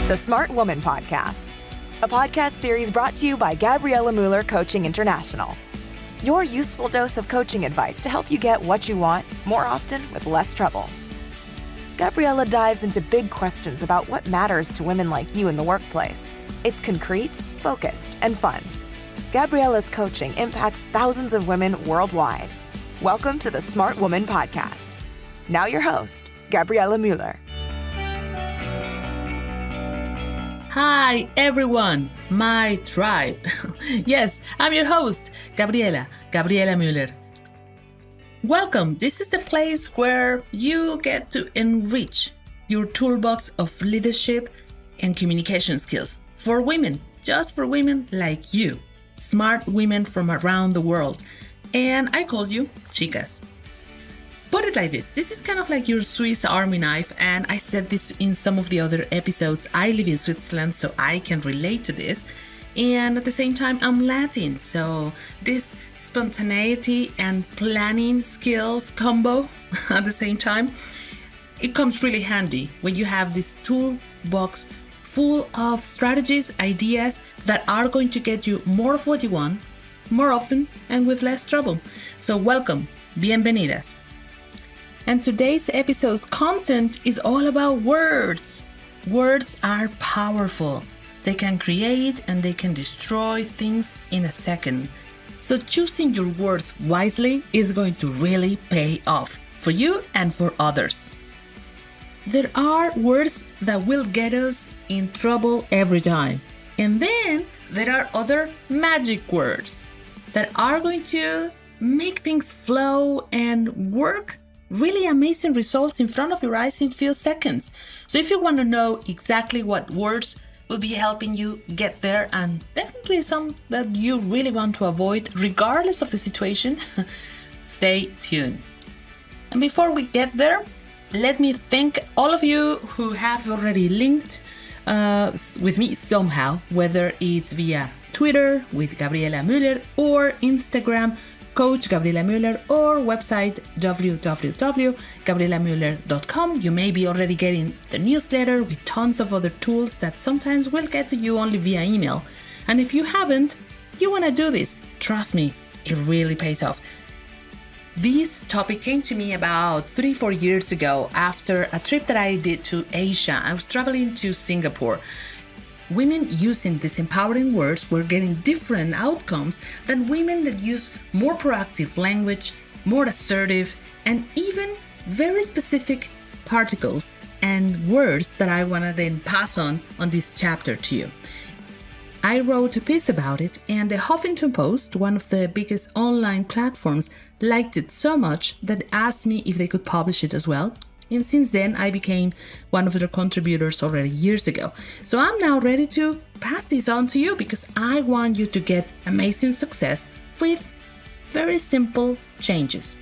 the Smart Woman Podcast, a podcast series brought to you by Gabriela Mueller Coaching International. Your useful dose of coaching advice to help you get what you want more often with less trouble. Gabriela dives into big questions about what matters to women like you in the workplace. It's concrete, focused, and fun. Gabriela's coaching impacts thousands of women worldwide. Welcome to the Smart Woman Podcast. Now your host, Gabriela Mueller. Hi everyone, my tribe. Yes, I'm your host, Gabriela Mueller. Welcome. This is the place where you get to enrich your toolbox of leadership and communication skills for women, just for women like you, smart women from around the world. And I call you chicas. Put it like this is kind of like your Swiss Army knife, and I said this in some of the other episodes. I live in Switzerland, so I can relate to this. And at the same time, I'm Latin, so this spontaneity and planning skills combo at the same time, it comes really handy when you have this toolbox full of strategies, ideas that are going to get you more of what you want, more often, and with less trouble. So welcome, bienvenidas. And today's episode's content is all about words. Words are powerful. They can create and they can destroy things in a second. So choosing your words wisely is going to really pay off for you and for others. There are words that will get us in trouble every time. And then there are other magic words that are going to make things flow and work really amazing results in front of your eyes in few seconds. So if you want to know exactly what words will be helping you get there, and definitely some that you really want to avoid regardless of the situation, stay tuned. And before we get there, let me thank all of you who have already linked with me somehow, whether it's via Twitter with Gabriela Mueller or Instagram Coach Gabriela Mueller, or website www.gabrielamueller.com. You may be already getting the newsletter with tons of other tools that sometimes will get to you only via email. And if you haven't, you want to do this. Trust me, it really pays off. This topic came to me about 3-4 years ago after a trip that I did to Asia. I was traveling to Singapore. Women using these empowering words were getting different outcomes than women that use more proactive language, more assertive, and even very specific particles and words that I want to then pass on this chapter to you. I wrote a piece about it, and the Huffington Post, one of the biggest online platforms, liked it so much that asked me if they could publish it as well. And since then, I became one of their contributors already years ago. So I'm now ready to pass this on to you because I want you to get amazing success with very simple changes.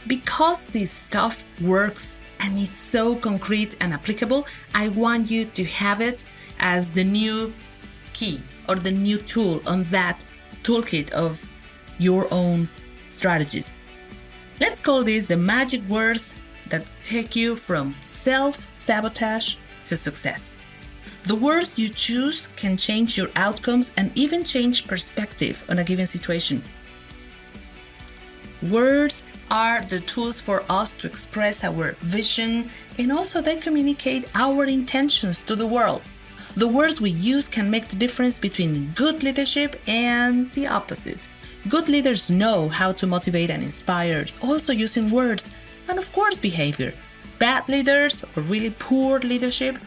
Because this stuff works and it's so concrete and applicable, I want you to have it as the new key or the new tool on that toolkit of your own strategies. Let's call this the magic words that take you from self-sabotage to success. The words you choose can change your outcomes and even change perspective on a given situation. Words are the tools for us to express our vision, and also they communicate our intentions to the world. The words we use can make the difference between good leadership and the opposite. Good leaders know how to motivate and inspire, also using words, and of course behavior. Bad leaders or really poor leadership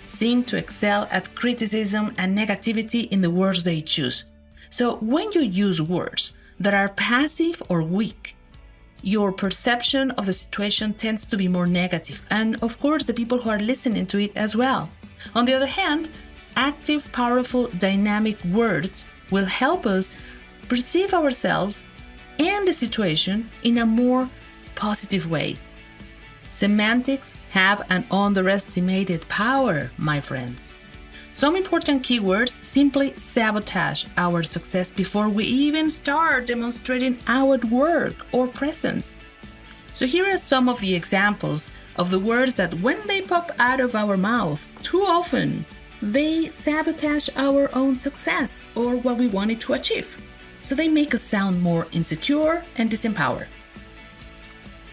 seem to excel at criticism and negativity in the words they choose. So when you use words that are passive or weak, your perception of the situation tends to be more negative, and of course the people who are listening to it as well. On the other hand, active, powerful, dynamic words will help us perceive ourselves and the situation in a more positive way. Semantics have an underestimated power, my friends. Some important keywords simply sabotage our success before we even start demonstrating our work or presence. So here are some of the examples of the words that when they pop out of our mouth too often, they sabotage our own success or what we wanted to achieve. So they make us sound more insecure and disempowered.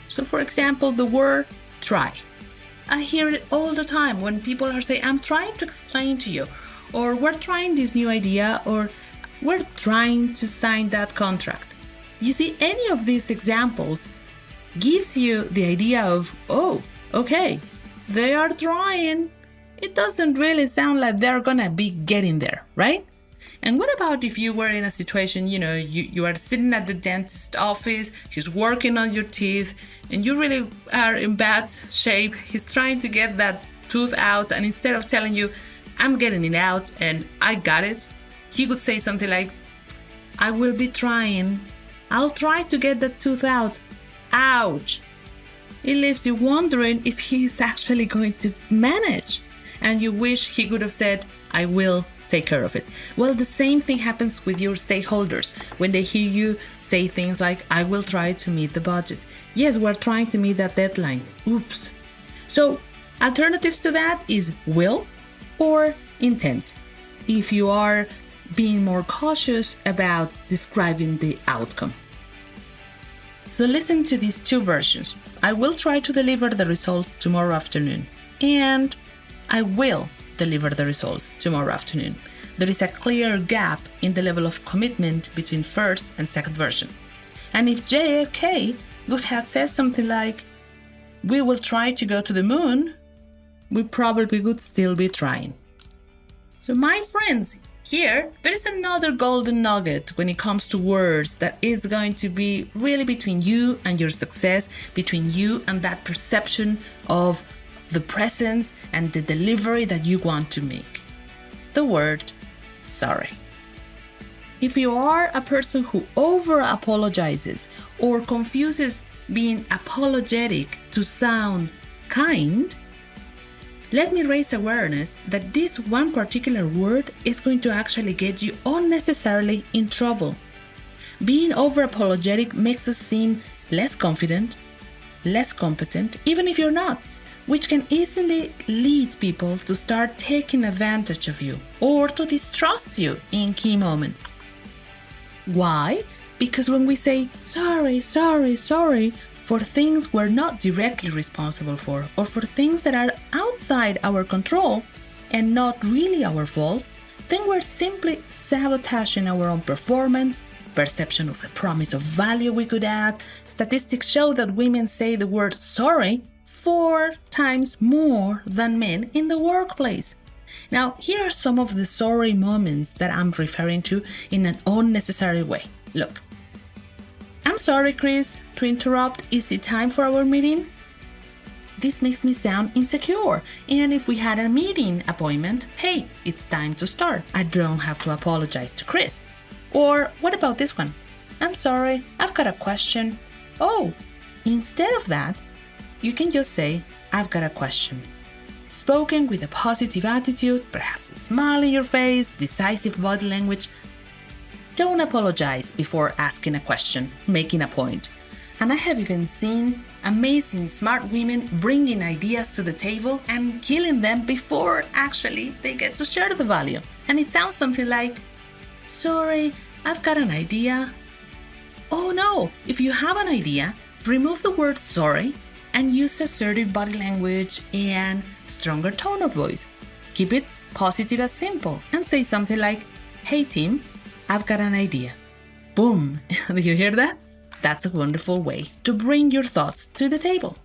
So for example, the word try. I hear it all the time when people are saying, I'm trying to explain to you, or we're trying this new idea, or we're trying to sign that contract. You see, any of these examples gives you the idea of, oh, okay, they are trying. It doesn't really sound like they're gonna be getting there, right? And what about if you were in a situation, you are sitting at the dentist's office, he's working on your teeth, and you really are in bad shape. He's trying to get that tooth out, and instead of telling you, I'm getting it out and I got it, he could say something like, I will be trying. I'll try to get that tooth out. Ouch. It leaves you wondering if he's actually going to manage. And you wish he could have said, I will take care of it. Well, the same thing happens with your stakeholders when they hear you say things like, I will try to meet the budget. Yes, we're trying to meet that deadline. Oops. So alternatives to that is will or intent, if you are being more cautious about describing the outcome. So listen to these two versions. I will try to deliver the results tomorrow afternoon, and I will deliver the results tomorrow afternoon. There is a clear gap in the level of commitment between first and second version. And if JFK would have said something like, we will try to go to the moon, we probably would still be trying. So my friends, here, there is another golden nugget when it comes to words that is going to be really between you and your success, between you and that perception of the presence and the delivery that you want to make. The word sorry. If you are a person who over-apologizes or confuses being apologetic to sound kind, let me raise awareness that this one particular word is going to actually get you unnecessarily in trouble. Being over-apologetic makes us seem less confident, less competent, even if you're not, which can easily lead people to start taking advantage of you or to distrust you in key moments. Why? Because when we say sorry for things we're not directly responsible for, or for things that are outside our control and not really our fault, then we're simply sabotaging our own performance, perception of the promise of value we could add. Statistics show that women say the word sorry 4 times more than men in the workplace. Now, here are some of the sorry moments that I'm referring to in an unnecessary way. Look. I'm sorry, Chris, to interrupt. Is it time for our meeting? This makes me sound insecure. And if we had a meeting appointment, hey, it's time to start. I don't have to apologize to Chris. Or what about this one? I'm sorry, I've got a question. Oh, instead of that, you can just say, I've got a question. Spoken with a positive attitude, perhaps a smile in your face, decisive body language. Don't apologize before asking a question, making a point. And I have even seen amazing smart women bringing ideas to the table and killing them before actually they get to share the value. And it sounds something like, sorry, I've got an idea. Oh no, if you have an idea, remove the word sorry and use assertive body language and stronger tone of voice. Keep it positive and simple and say something like, hey team, I've got an idea. Boom. Do you hear that? That's a wonderful way to bring your thoughts to the table.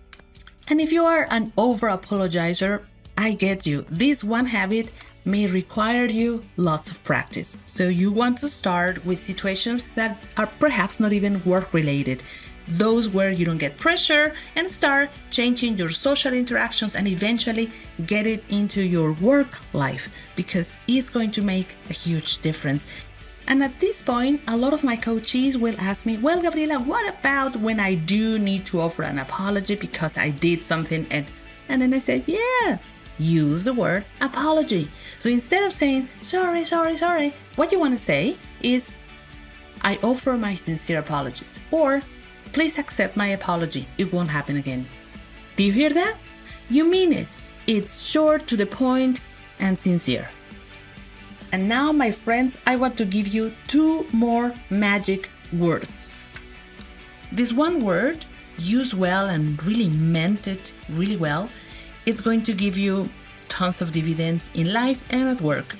And if you are an over-apologizer, I get you. This one habit may require you lots of practice. So you want to start with situations that are perhaps not even work-related. Those where you don't get pressure, and start changing your social interactions and eventually get it into your work life, because it's going to make a huge difference. And at this point, a lot of my coachees will ask me, well, Gabriela, what about when I do need to offer an apology because I did something? And then I said, yeah, use the word apology. So instead of saying, sorry, what you want to say is, I offer my sincere apologies. Or, please accept my apology. It won't happen again. Do you hear that? You mean it. It's short, to the point, and sincere. And now, my friends, I want to give you 2 more magic words. This one word, used well and really meant it really well, it's going to give you tons of dividends in life and at work.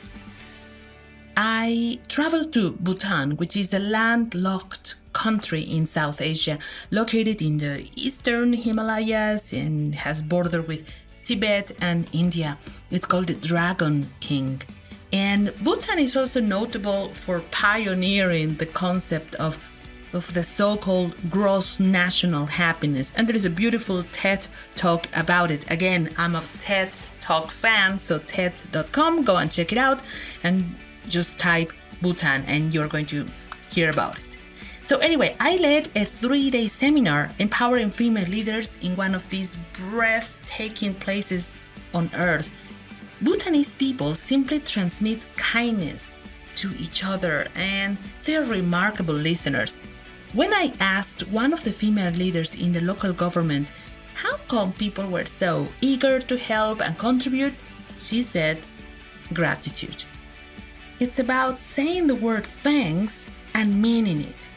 I traveled to Bhutan, which is a landlocked country in South Asia, located in the eastern Himalayas and has border with Tibet and India. It's called the Dragon King. And Bhutan is also notable for pioneering the concept of the so-called gross national happiness. And there is a beautiful TED talk about it. Again, I'm a TED talk fan, so TED.com, go and check it out and just type Bhutan and you're going to hear about it. So anyway, I led a 3-day seminar empowering female leaders in one of these breathtaking places on earth. Bhutanese people simply transmit kindness to each other and they're remarkable listeners. When I asked one of the female leaders in the local government how come people were so eager to help and contribute, she said, gratitude. It's about saying the word thanks and meaning it.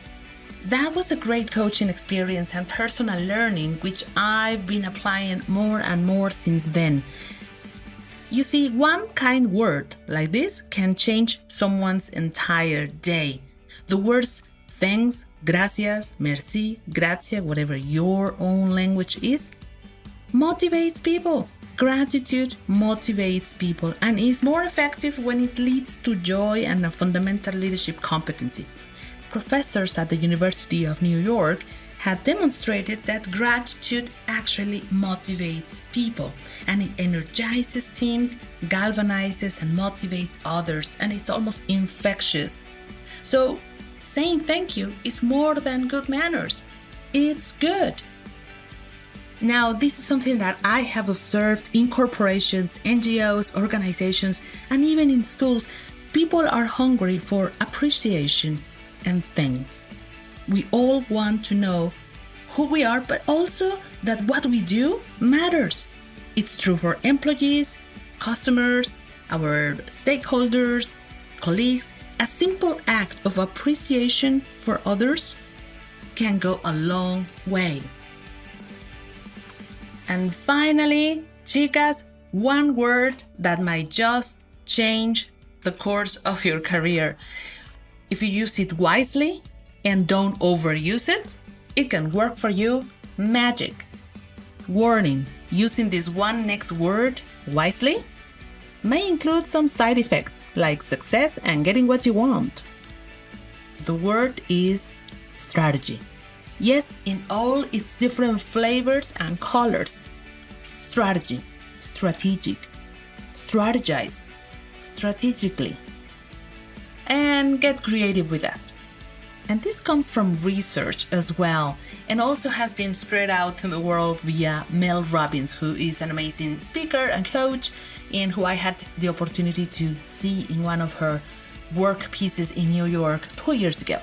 That was a great coaching experience and personal learning, which I've been applying more and more since then. You see, one kind word like this can change someone's entire day. The words thanks, gracias, merci, gracia, whatever your own language is, motivates people. Gratitude motivates people and is more effective when it leads to joy and a fundamental leadership competency. Professors at the University of New York had demonstrated that gratitude actually motivates people and it energizes teams, galvanizes and motivates others, and it's almost infectious. So saying thank you is more than good manners. It's good. Now, this is something that I have observed in corporations, NGOs, organizations, and even in schools. People are hungry for appreciation and thanks. We all want to know who we are, but also that what we do matters. It's true for employees, customers, our stakeholders, colleagues. A simple act of appreciation for others can go a long way. And finally, chicas, one word that might just change the course of your career. If you use it wisely and don't overuse it, it can work for you magic. Warning, using this one next word wisely may include some side effects like success and getting what you want. The word is strategy. Yes, in all its different flavors and colors. Strategy, strategic, strategize, strategically. And get creative with that. And this comes from research as well, and also has been spread out to the world via Mel Robbins, who is an amazing speaker and coach, and who I had the opportunity to see in one of her work pieces in New York 2 years ago.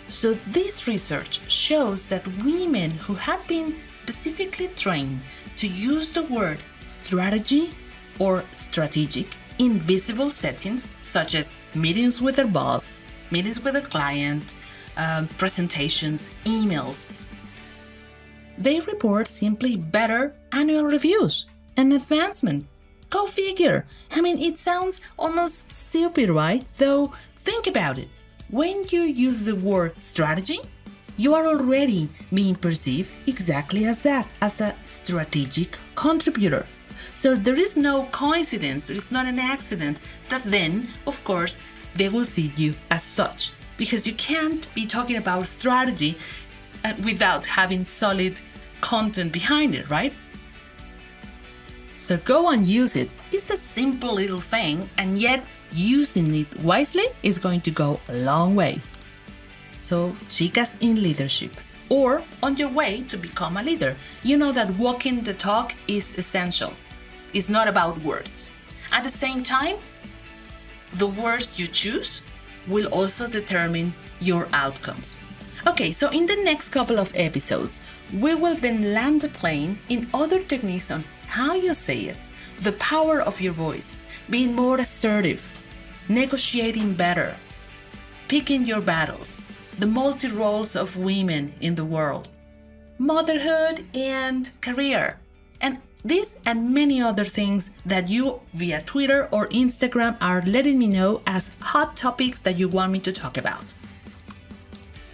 So this research shows that women who had been specifically trained to use the word strategy or strategic in visible settings, such as meetings with their boss, meetings with a client, presentations, emails, they report simply better annual reviews and advancement. Go figure. I mean, it sounds almost stupid, right? Though, think about it. When you use the word strategy, you are already being perceived exactly as that, as a strategic contributor. So there is no coincidence, it's not an accident that then, of course, they will see you as such. Because you can't be talking about strategy without having solid content behind it, right? So go and use it. It's a simple little thing, and yet using it wisely is going to go a long way. So, chicas in leadership, or on your way to become a leader, you know that walking the talk is essential. It's not about words. At the same time, the words you choose will also determine your outcomes. Okay, so in the next couple of episodes, We will then land the plane in other techniques on how you say it, the power of your voice, being more assertive, negotiating better, picking your battles, the multi-roles of women in the world, motherhood and career, and this and many other things that you via Twitter or Instagram are letting me know as hot topics that you want me to talk about.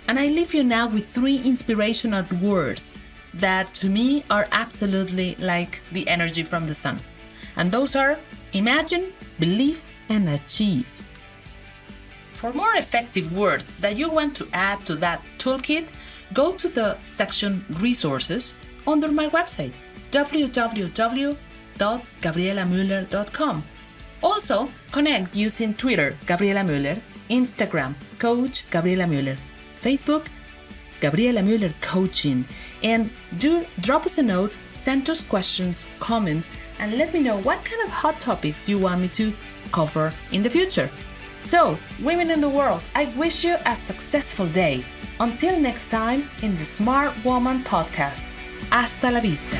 And I leave you now with 3 inspirational words that to me are absolutely like the energy from the sun. And those are imagine, believe, and achieve. For more effective words that you want to add to that toolkit, go to the section Resources under my website, www.gabrielamueller.com. Also, connect using Twitter, Gabriela Mueller, Instagram, Coach Gabriela Mueller, Facebook, Gabriela Mueller Coaching, and do drop us a note, send us questions, comments, and let me know what kind of hot topics you want me to cover in the future. So, women in the world, I wish you a successful day. Until next time in the Smart Woman Podcast. Hasta la vista.